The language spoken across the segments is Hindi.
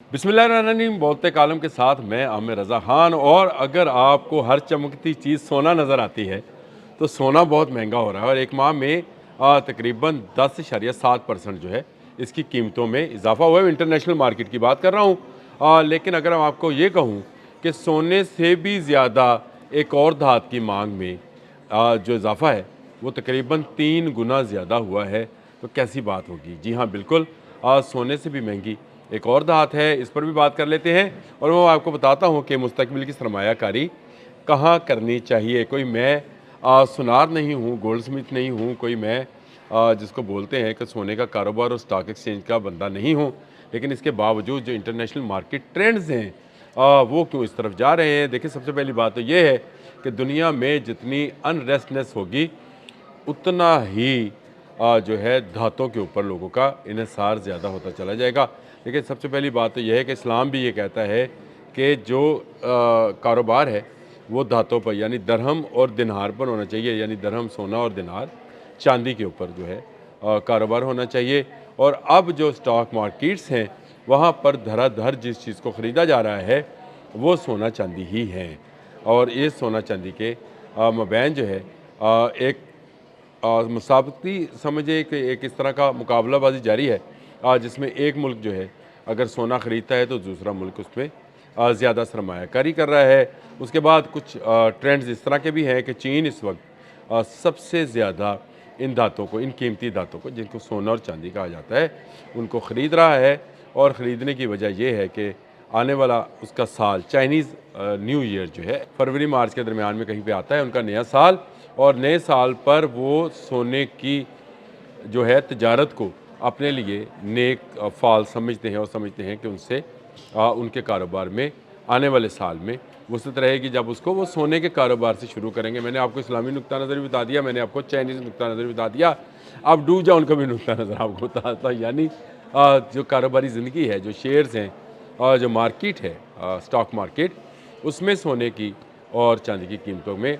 बिस्मिल्लाहिर्रहमानिर्रहीम। बोलते कालम के साथ मैं आमिर रज़ा ख़ान। और अगर आपको हर चमकती चीज़ सोना नज़र आती है तो सोना बहुत महंगा हो रहा है और एक माह में तकरीबन 10.7% जो है इसकी कीमतों में इजाफा हुआ है। इंटरनेशनल मार्केट की बात कर रहा हूँ। लेकिन अगर मैं आपको ये कहूँ कि सोने से भी ज़्यादा एक और धात की मांग में जो इजाफा है वो तकरीबन 3 गुना ज़्यादा हुआ है, तो कैसी बात होगी। जी हाँ, बिल्कुल सोने से भी महंगी एक और धात है, इस पर भी बात कर लेते हैं और मैं आपको बताता हूँ कि मुस्तकबिल की सरमायाकारी कहाँ करनी चाहिए। कोई मैं सुनार नहीं हूँ, गोल्ड स्मिथ नहीं हूँ, कोई मैं जिसको बोलते हैं कि सोने का कारोबार और स्टॉक एक्सचेंज का बंदा नहीं हूँ, लेकिन इसके बावजूद जो इंटरनेशनल मार्केट ट्रेंड्स हैं वो क्यों इस तरफ जा रहे हैं। देखिए, सबसे पहली बात तो ये है कि दुनिया में जितनी अनरेस्टनेस होगी उतना ही जो है धातों के ऊपर लोगों का इन्हिसार ज़्यादा होता चला जाएगा। देखिए, सबसे पहली बात तो यह है कि इस्लाम भी ये कहता है कि जो कारोबार है वो धातों पर यानी दरहम और दिनार पर होना चाहिए, यानी दरहम सोना और दिनार चांदी के ऊपर जो है कारोबार होना चाहिए। और अब जो स्टॉक मार्केट्स हैं वहाँ पर धड़ाधड़ जिस चीज़ को ख़रीदा जा रहा है वो सोना चांदी ही है। और ये सोना चांदी के मबैन जो है एक मुसाबकती समझे कि एक इस तरह का मुकाबलाबाजी जारी है जिसमें एक मुल्क जो है अगर सोना ख़रीदता है तो दूसरा मुल्क उसमें ज़्यादा सरमायाकारी कर रहा है। उसके बाद कुछ ट्रेंड्स इस तरह के भी हैं कि चीन इस वक्त सबसे ज़्यादा इन धातों को, इन कीमती धातों को जिनको सोना और चांदी कहा जाता है, उनको ख़रीद रहा है। और ख़रीदने की वजह यह है कि आने वाला उसका साल चाइनीज़ न्यू ईयर जो है फरवरी मार्च के दरमियान में कहीं पे आता है, उनका नया साल। और नए साल पर वो सोने की जो है तजारत को अपने लिए नेक फ़ाल समझते हैं और समझते हैं कि उनसे उनके कारोबार में आने वाले साल में वसअत रहेगी जब उसको वो सोने के कारोबार से शुरू करेंगे। मैंने आपको इस्लामी नुक्ता नज़र भी बता दिया, मैंने आपको चाइनीज़ नुक्ता नज़र भी बता दिया, अब डूब जाओ उनका भी नुक्ता नज़र आपको बताता। यानी जो कारोबारी ज़िंदगी है, जो शेयर्स हैं और जो मार्केट है स्टॉक मार्केट, उसमें सोने की और चांदी की कीमतों में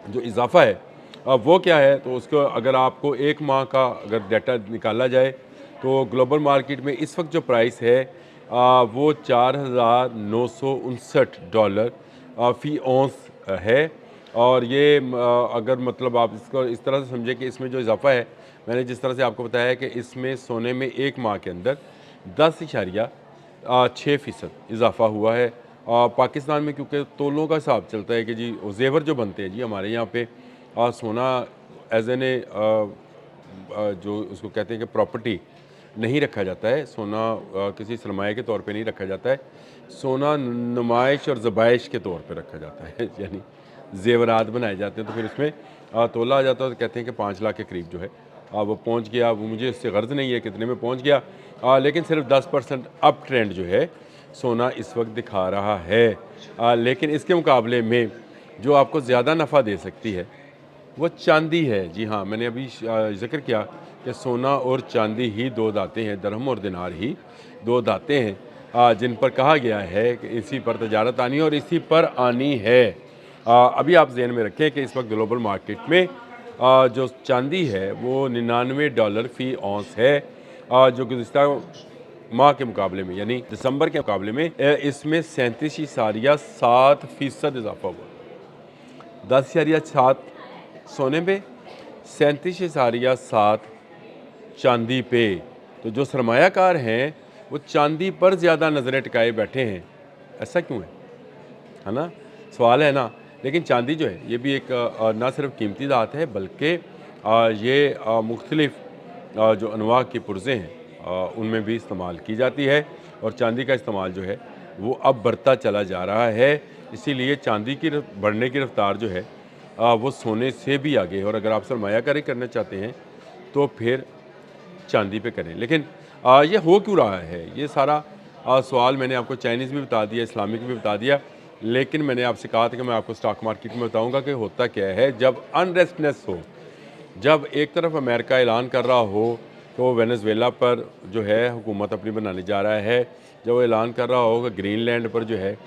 जो इजाफा है वो क्या है। तो उसको अगर आपको एक माह का अगर डाटा निकाला जाए तो ग्लोबल मार्केट में इस वक्त जो प्राइस है वो $4,959 फ़ी औंस है। और ये अगर मतलब आप इसको इस तरह से समझें कि इसमें जो इजाफा है, मैंने जिस तरह से आपको बताया कि इसमें सोने में एक माह के अंदर 10.6% इजाफा हुआ है। पाकिस्तान में क्योंकि तोलों का हिसाब चलता है कि जी जेवर जो बनते हैं जी हमारे यहाँ पे सोना एज एन ए जो उसको कहते हैं कि प्रॉपर्टी नहीं रखा जाता है। सोना किसी सरमाए के तौर पे नहीं रखा जाता है, सोना नुमाइश और ज़बाइश के तौर पे रखा जाता है यानी जेवरात बनाए जाते हैं। तो फिर उसमें तोला आ जाता है तो कहते हैं कि 5 लाख के करीब जो है वो पहुँच गया। वो मुझे इससे गर्ज नहीं है कितने में पहुँच गया, लेकिन सिर्फ 10% अप ट्रेंड जो है सोना इस वक्त दिखा रहा है। लेकिन इसके मुकाबले में जो आपको ज़्यादा नफ़ा दे सकती है वो चांदी है। जी हाँ, मैंने अभी ज़िक्र किया कि सोना और चांदी ही दो दातें हैं, दरहम और दिनार ही दो दातें हैं जिन पर कहा गया है कि इसी पर तजारत आनी है और इसी पर आनी है। अभी आप ज़हन में रखें कि इस वक्त ग्लोबल मार्केट में जो चांदी है वो $99 फ़ी औंस है, जो गुज़िश्ता माह के मुकाबले में यानी दिसंबर के मुकाबले में इसमें 37.7% इजाफा हुआ। 10.7 सोने पे, 37.7 चांदी पे। तो जो सरमायाकार हैं वो चांदी पर ज़्यादा नज़रें टिकाए बैठे हैं। ऐसा क्यों है ना? सवाल है ना। लेकिन चांदी जो है ये भी एक ना सिर्फ कीमती धात है बल्कि ये मुख्तलिफ़ जो अनवा की पुर्ज़ें हैं उनमें भी इस्तेमाल की जाती है। और चांदी का इस्तेमाल जो है वो अब बढ़ता चला जा रहा है। इसीलिए चांदी की बढ़ने की रफ्तार जो है वो सोने से भी आगे है। और अगर आप सरमायाकारी करना चाहते हैं तो फिर चांदी पे करें। लेकिन ये हो क्यों रहा है ये सारा सवाल मैंने आपको चाइनीज़ भी बता दिया, इस्लामिक भी बता दिया। लेकिन मैंने आपसे कहा था कि मैं आपको स्टॉक मार्केट में बताऊंगा कि होता क्या है जब अनरेस्टनेस हो। जब एक तरफ अमेरिका ऐलान कर रहा हो तो वेनेजुएला पर जो है हुकूमत अपनी बनाने जा रहा है, जब वो ऐलान कर रहा हो कि ग्रीनलैंड पर जो है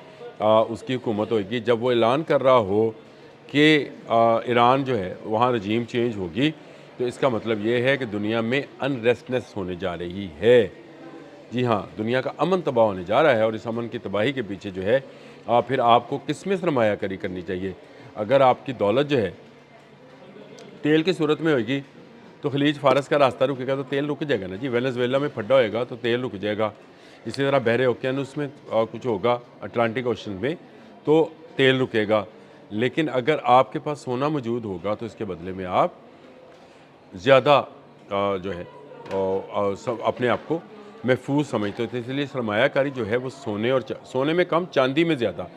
उसकी हुकूमत होगी, जब वो ऐलान कर रहा हो कि ईरान जो है वहाँ रजीम चेंज होगी, तो इसका मतलब ये है कि दुनिया में अनरेस्टनेस होने जा रही है। जी हाँ, दुनिया का अमन तबाह होने जा रहा है और इस अमन की तबाही के पीछे जो है फिर आपको किस में सरमायाकारी करनी चाहिए। अगर आपकी दौलत जो है तेल की सूरत में होगी तो खलीज फारस का रास्ता रुकेगा तो तेल रुक जाएगा ना जी। वेनेजुएला में फड्डा होएगा तो तेल रुक जाएगा। इसी तरह बहरे ओकेयानुस में कुछ होगा, अटलांटिक ओशन में, तो तेल रुकेगा। लेकिन अगर आपके पास सोना मौजूद होगा तो इसके बदले में आप ज़्यादा जो है सब अपने आप को महफूज समझते थे। इसलिए सरमायाकारी जो है वो सोने में कम, चांदी में ज़्यादा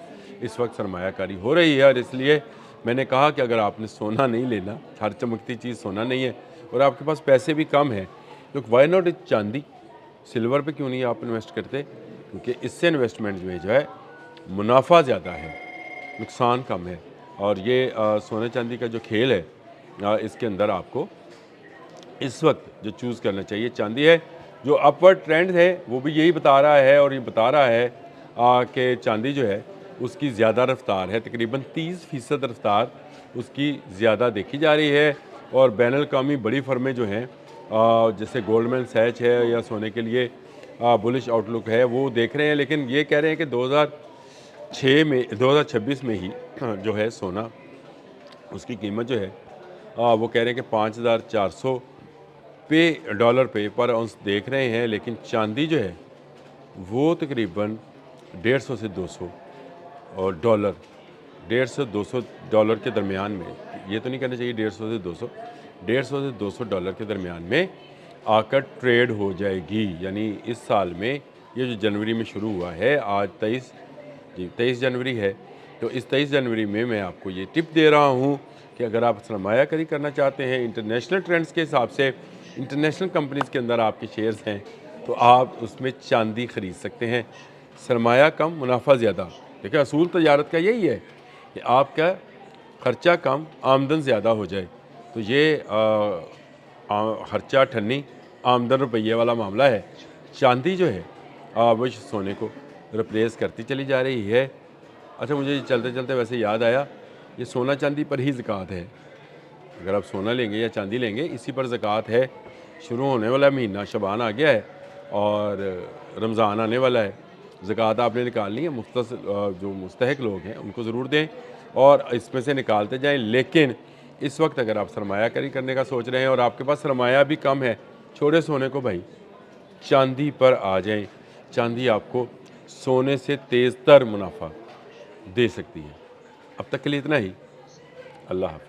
इस वक्त सरमायाकारी हो रही है। और इसलिए मैंने कहा कि अगर आपने सोना नहीं लेना, हर चमकती चीज़ सोना नहीं है, और आपके पास पैसे भी कम हैं, तो वाई नॉट चांदी, सिल्वर पे क्यों नहीं आप इन्वेस्ट करते? क्योंकि इससे इन्वेस्टमेंट में जो है मुनाफा ज़्यादा है, नुकसान कम है। और ये सोने चांदी का जो खेल है, इसके अंदर आपको इस वक्त जो चूज़ करना चाहिए चांदी है। जो अपवर्ड ट्रेंड है वो भी यही बता रहा है, और ये बता रहा है कि चांदी जो है उसकी ज़्यादा रफ्तार है, तकरीबन 30% रफ्तार उसकी ज़्यादा देखी जा रही है। और बैनुल-अक़वामी बड़ी फर्में जो हैं, जैसे गोल्डमैन सैच है या सोने के लिए बुलिश आउटलुक है, वो देख रहे हैं। लेकिन ये कह रहे हैं कि 2026 में ही जो है सोना, उसकी कीमत जो है वो कह रहे हैं कि 5,400 डॉलर पे पर औंस देख रहे हैं। लेकिन चांदी जो है वो तकरीबन 150 से 200 और डॉलर, 150 से 200 डॉलर के दरमियान में, ये तो नहीं कहना चाहिए 150 से 200 डॉलर के दरमियान में आकर ट्रेड हो जाएगी। यानी इस साल में ये जो जनवरी में शुरू हुआ है, आज 23 जनवरी है, तो इस 23 जनवरी में मैं आपको ये टिप दे रहा हूँ कि अगर आप सरमायाकारी करना चाहते हैं इंटरनेशनल ट्रेंड्स के हिसाब से, इंटरनेशनल कंपनीज़ के अंदर आपके शेयर्स हैं, तो आप उसमें चांदी ख़रीद सकते हैं। सरमाया कम, मुनाफा ज़्यादा। देखिए असूल तजारत का यही है कि आपका ख़र्चा कम, आमदन ज़्यादा हो जाए। तो ये खर्चा ठन्नी, आमदन रुपये वाला मामला है। चांदी जो है वो सोने को रिप्लेस करती चली जा रही है। अच्छा, मुझे चलते चलते वैसे याद आया, ये सोना चांदी पर ही ज़कात है। अगर आप सोना लेंगे या चांदी लेंगे, इसी पर ज़कात है। शुरू होने वाला महीना शबान आ गया है और रमज़ान आने वाला है। ज़कात आपने निकालनी है, जो मुस्तहिक लोग हैं उनको ज़रूर दें और इसमें से निकालते जाएं। लेकिन इस वक्त अगर आप सरमायाकारी करने का सोच रहे हैं और आपके पास सरमाया भी कम है, छोड़े सोने को भाई, चांदी पर आ जाएं। चांदी आपको सोने से तेज़ तर मुनाफा दे सकती है। अब तक के लिए इतना ही। अल्लाह हाफ़िज़।